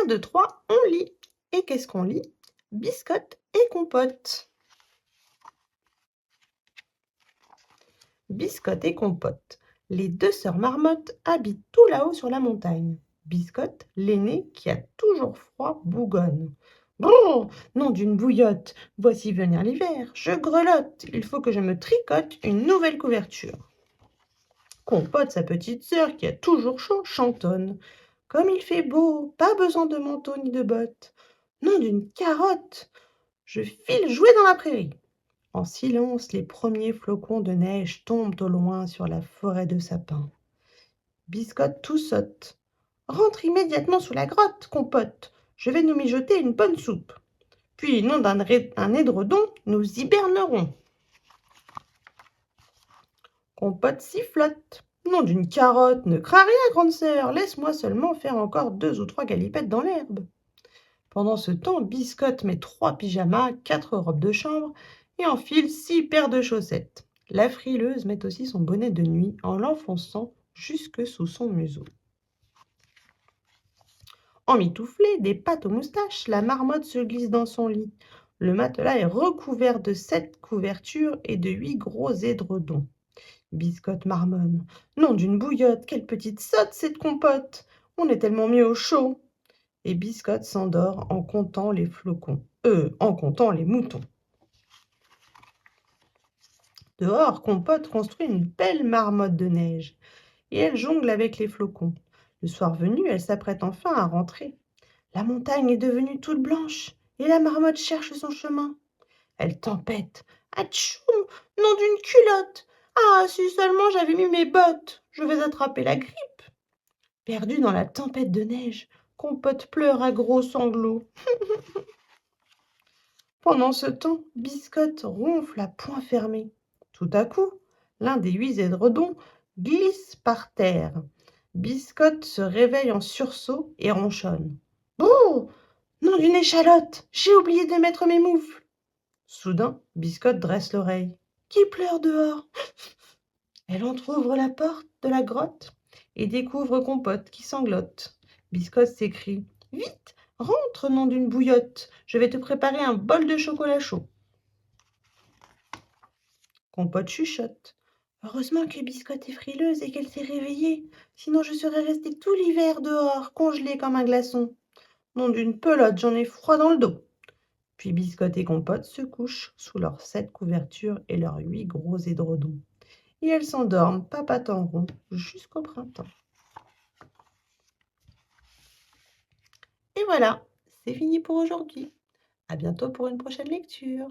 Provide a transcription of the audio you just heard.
1, 2, 3, on lit. Et qu'est-ce qu'on lit? Biscotte et compote. Biscotte et compote. Les deux sœurs marmottes habitent tout là-haut sur la montagne. Biscotte, l'aînée, qui a toujours froid, bougonne. Brrr, nom d'une bouillotte, voici venir l'hiver, je grelotte, il faut que je me tricote une nouvelle couverture. Compote, sa petite sœur, qui a toujours chaud, chantonne. Comme il fait beau, pas besoin de manteau ni de bottes. Nom d'une carotte, je file jouer dans la prairie. En silence, les premiers flocons de neige tombent au loin sur la forêt de sapins. Biscotte tout saute. Rentre immédiatement sous la grotte, compote. Je vais nous mijoter une bonne soupe. Puis, nom d'un édredon, nous hibernerons. Compote sifflote. Nom d'une carotte, ne crains rien, grande sœur, laisse-moi seulement faire encore 2 ou 3 galipettes dans l'herbe. Pendant ce temps, Biscotte met 3 pyjamas, 4 robes de chambre et enfile 6 paires de chaussettes. La frileuse met aussi son bonnet de nuit en l'enfonçant jusque sous son museau. Emmitouflée, des pattes aux moustaches, la marmotte se glisse dans son lit. Le matelas est recouvert de 7 couvertures et de 8 gros édredons. Biscotte marmonne. Nom d'une bouillotte, quelle petite sotte cette compote! On est tellement mieux au chaud. Et Biscotte s'endort en comptant les flocons. En comptant les moutons. Dehors, Compote construit une belle marmotte de neige. Et elle jongle avec les flocons. Le soir venu, elle s'apprête enfin à rentrer. La montagne est devenue toute blanche et la marmotte cherche son chemin. Elle tempête. Atchoum! Nom d'une culotte! Ah, si seulement j'avais mis mes bottes! Je vais attraper la grippe! Perdue dans la tempête de neige, Compote pleure à gros sanglots. Pendant ce temps, Biscotte ronfle à poings fermés. Tout à coup, l'un des 8 édredons glisse par terre. Biscotte se réveille en sursaut et ronchonne. Oh! Nom d'une échalote! J'ai oublié de mettre mes moufles! Soudain, Biscotte dresse l'oreille. Qui pleure dehors? Elle entr'ouvre la porte de la grotte et découvre Compote qui sanglote. Biscotte s'écrie. Vite, rentre, nom d'une bouillotte, je vais te préparer un bol de chocolat chaud. Compote chuchote. Heureusement que Biscotte est frileuse et qu'elle s'est réveillée, sinon je serais restée tout l'hiver dehors, congelée comme un glaçon. Nom d'une pelote, j'en ai froid dans le dos. Puis Biscotte et Compote se couchent sous leurs 7 couvertures et leurs 8 gros édredons. Et elles s'endorment, papatant rond, jusqu'au printemps. Et voilà, c'est fini pour aujourd'hui. À bientôt pour une prochaine lecture.